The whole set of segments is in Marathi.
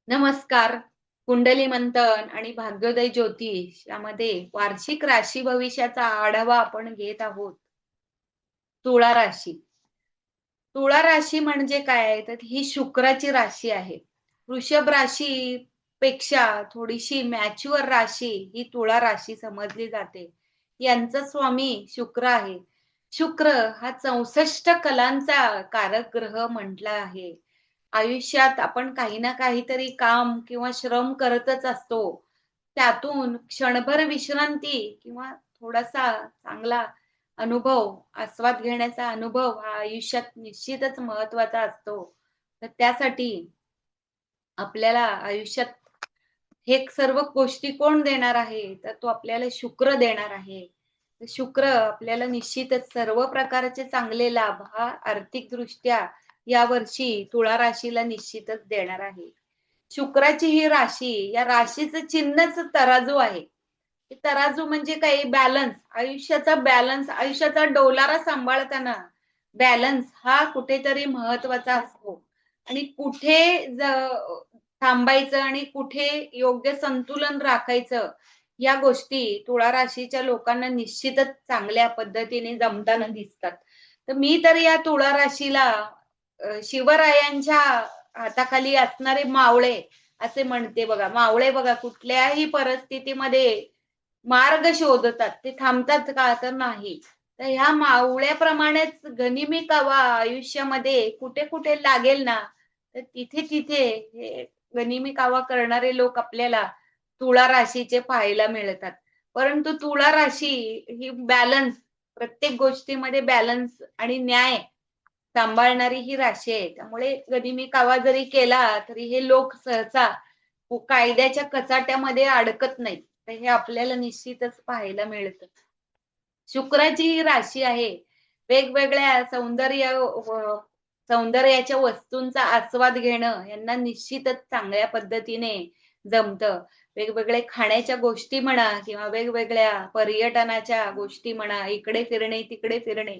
नमस्कार. कुंडली मंथन आणि भाग्योदय ज्योतिष यामध्ये वार्षिक राशी भविष्याचा आढावा आपण घेत आहोत. तुळा राशी. तुळा राशी म्हणजे काय? तर ही शुक्राची राशी आहे. वृषभ राशी पेक्षा थोडीशी मॅच्युअर राशी ही तुळा राशी समजली जाते. यांचा स्वामी शुक्र आहे. शुक्र हा 64 कलांचा कारक ग्रह म्हटला आहे. आयुष्यात आपण काही ना काहीतरी काम किंवा श्रम करतच असतो. त्यातून क्षणभर विश्रांती किंवा थोडासा चांगला अनुभव, आस्वाद घेण्याचा अनुभव हा आयुष्यात निश्चितच महत्त्वाचा असतो. तर त्यासाठी आपल्याला आयुष्यात हे सर्व गोष्टी कोण देणार आहे? तर तो आपल्याला शुक्र देणार आहे. तर शुक्र आपल्याला निश्चितच सर्व प्रकारचे चांगले लाभ हा आर्थिकदृष्ट्या यावर्षी तुळा राशीला निश्चितच देणार आहे. शुक्राची ही राशी, या राशीचं चिन्हच तराजू आहे. ते तराजू म्हणजे काय बॅलन्स, आयुष्याचा बॅलन्स, आयुष्याचा डोलारा सांभाळताना बॅलन्स हा कुठेतरी महत्त्वाचा असतो आणि कुठे थांबायचं आणि कुठे योग्य संतुलन राखायचं, या गोष्टी तुळा राशीच्या लोकांना निश्चितच चांगल्या पद्धतीने जमताना दिसतात. तर मी तर या तुळा राशीला शिवरायांच्या हाताखाली असणारे मावळे असे म्हणते बघा. मावळे बघा कुठल्याही परिस्थितीमध्ये मार्ग शोधतात. ते थांबतात का? तर नाही. तर ह्या मावळ्याप्रमाणेच गनिमी कावा आयुष्यामध्ये कुठे-कुठे लागेल ना, तर तिथे-तिथे हे गनिमी कावा करणारे लोक आपल्याला तुळा राशीचे पाहायला मिळतात. परंतु तुळा राशी ही बॅलन्स, प्रत्येक गोष्टीमध्ये बॅलन्स आणि न्याय सांभाळणारी ही राशी आहे. त्यामुळे गनिमी कावा जरी केला, तरी हे लोक सहसा कायद्याच्या कचाट्यामध्ये अडकत नाहीत. तर हे आपल्याला निश्चितच पाहायला मिळतं. शुक्राची ही राशी आहे. वेगवेगळ्या सौंदर्याच्या वस्तूंचा आस्वाद घेणं यांना निश्चितच चांगल्या पद्धतीने जमतं. वेगवेगळे खाण्याच्या गोष्टी म्हणा किंवा वेगवेगळ्या पर्यटनाच्या गोष्टी म्हणा, इकडे फिरणे, तिकडे फिरणे,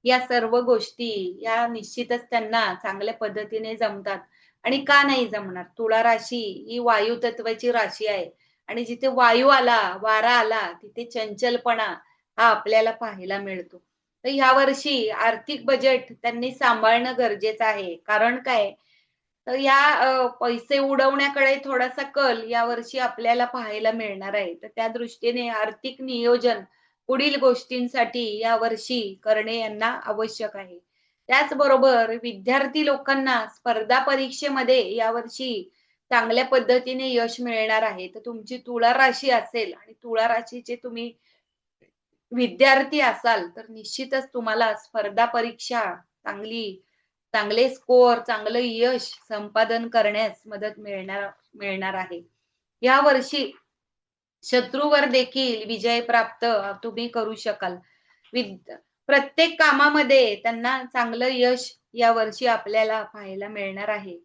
या सर्व गोष्टी या निश्चितच त्यांना चांगल्या पद्धतीने जमतात. आणि का नाही जमणार? तुळा राशी ही वायू तत्वाची राशी आहे आणि जिथे वायू आला, वारा आला, तिथे चंचलपणा हा आपल्याला पाहायला मिळतो. तर यावर्षी आर्थिक बजेट त्यांनी सांभाळणं गरजेचं आहे. कारण काय? तर या पैसे उडवण्याकडे थोडासा कल यावर्षी आपल्याला पाहायला मिळणार आहे. तर त्या दृष्टीने आर्थिक नियोजन पुढील गोष्टींसाठी यावर्षी करणे यांना आवश्यक आहे. त्याचबरोबर विद्यार्थी लोकांना स्पर्धा परीक्षेमध्ये यावर्षी चांगल्या पद्धतीने यश मिळणार आहे. तर तुमची तुळा राशी असेल आणि तुळा राशीचे तुम्ही विद्यार्थी असाल, तर निश्चितच तुम्हाला स्पर्धा परीक्षा चांगले स्कोर, चांगलं यश संपादन करण्यास मदत मिळणार आहे. यावर्षी शत्रूवर देखील विजय प्राप्त तुम्ही करू शकाल. प्रत्येक कामामध्ये त्यांना चांगलं यश यावर्षी आपल्याला पाहायला मिळणार आहे.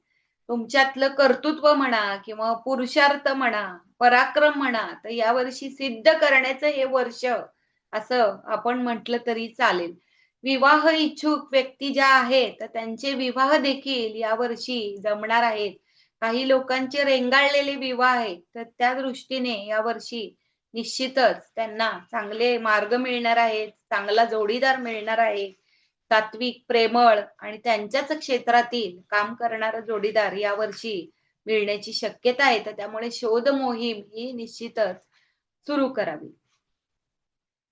तुमच्यातलं कर्तृत्व म्हणा किंवा पुरुषार्थ म्हणा, पराक्रम म्हणा, तर यावर्षी सिद्ध करण्याचं हे वर्ष असं आपण म्हटलं तरी चालेल. विवाह इच्छुक व्यक्ती ज्या आहेत, तर त्यांचे विवाह देखील यावर्षी जमणार आहेत. काही लोकांचे रेंगाळलेले विवाह आहेत, तर त्या दृष्टीने यावर्षी निश्चितच त्यांना चांगले मार्ग मिळणार आहेत, चांगला जोडीदार मिळणार आहे. सात्विक, प्रेमळ आणि त्यांच्याच क्षेत्रातील काम करणारा जोडीदार यावर्षी मिळण्याची शक्यता आहे. तर त्यामुळे शोध मोहीम ही निश्चितच सुरू करावी.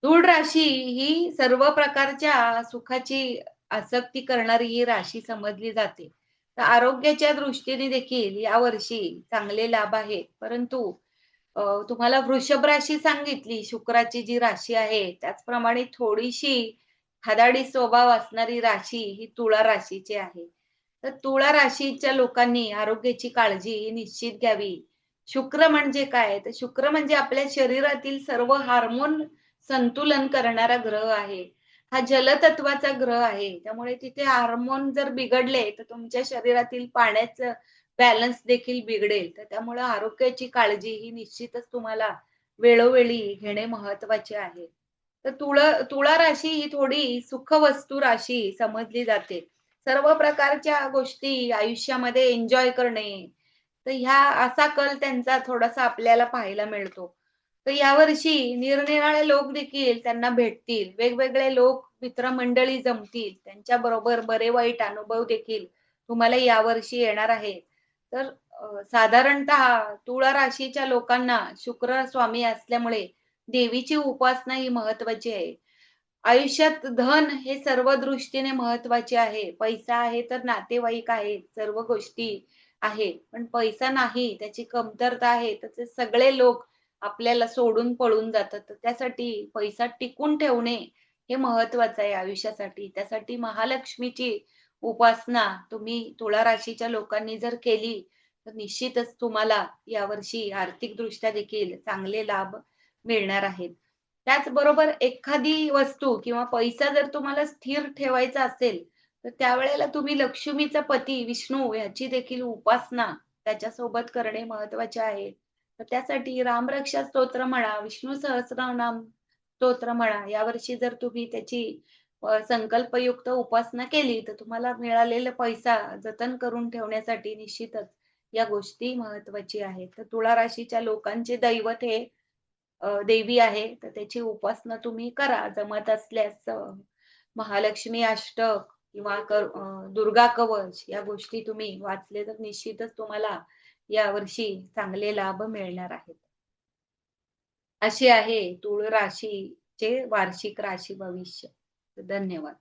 धूळ राशी ही सर्व प्रकारच्या सुखाची आसक्ती करणारी ही राशी समजली जाते. तर आरोग्याच्या दृष्टीने देखील यावर्षी चांगले लाभ आहेत. परंतु तुम्हाला वृषभ राशी सांगितली, शुक्राची जी राशी आहे, त्याचप्रमाणे थोडीशी खादाडी स्वभाव असणारी राशी ही तुळा राशीची आहे. तर तुळा राशीच्या लोकांनी आरोग्याची काळजी ही निश्चित घ्यावी. शुक्र म्हणजे काय? तर शुक्र म्हणजे आपल्या शरीरातील सर्व हार्मोन संतुलन करणारा ग्रह आहे. हा जलतत्वाचा ग्रह आहे. त्यामुळे तिथे हार्मोन जर बिघडले, तर तुमच्या शरीरातील पाण्याचं बॅलन्स देखील बिघडेल. तर त्यामुळे आरोग्याची काळजी ही निश्चितच तुम्हाला वेळोवेळी घेणे महत्त्वाचे आहे. तर तुळा राशी ही थोडी सुखवस्तू राशी समजली जाते. सर्व प्रकारच्या गोष्टी आयुष्यामध्ये एन्जॉय करणे, तर ह्या असा कल त्यांचा थोडासा आपल्याला पाहायला मिळतो. तर यावर्षी निरनिराळे लोक देखील त्यांना भेटतील. वेगवेगळे लोक मित्रमंडळी जमतील. त्यांच्याबरोबर बरे-वाईट अनुभव देखील तुम्हाला यावर्षी येणार आहेत. तर साधारणतः तुळा राशीच्या लोकांना शुक्र स्वामी असल्यामुळे देवीची उपासना ही महत्त्वाची आहे. आयुष्यात धन हे सर्व दृष्टीने महत्त्वाचे आहे. पैसा आहे तर नातेवाईक आहेत, सर्व गोष्टी आहेत. पण पैसा नाही, त्याची कमतरता आहे, तर ते सगळे लोक आपल्याला सोडून पळून जातात. तर त्यासाठी पैसा टिकवून ठेवणे हे महत्त्वाचं आहे आयुष्यासाठी. त्यासाठी महालक्ष्मीची उपासना तुम्ही तुळा राशीच्या लोकांनी जर केली, तर निश्चितच तुम्हाला यावर्षी आर्थिकदृष्ट्या देखील चांगले लाभ मिळणार आहेत. त्याचबरोबर एखादी वस्तू किंवा पैसा जर तुम्हाला स्थिर ठेवायचा असेल, तर त्यावेळेला तुम्ही लक्ष्मीचा पती विष्णू याची देखील उपासना त्याच्यासोबत करणे महत्त्वाचे आहे. तर त्यासाठी रामरक्षा स्तोत्र म्हणा, विष्णू सहस्रनाम स्तोत्र म्हणा, यावर्षी जर तुम्ही त्याची संकल्पयुक्त उपासना केली, तर तुम्हाला मिळालेला पैसा जतन करून ठेवण्यासाठी निश्चितच या गोष्टी महत्त्वाची आहेत. तर तुळा राशीच्या लोकांचे दैवत हे देवी आहे, तर त्याची उपासना तुम्ही करा. जमत असल्यास महालक्ष्मी अष्टक किंवा दुर्गा कवच या गोष्टी तुम्ही वाचले तर निश्चितच तुम्हाला यावर्षी चांगले लाभ मिळणार आहेत. अशी आहे तूळ राशीचे वार्षिक राशी भविष्य. धन्यवाद.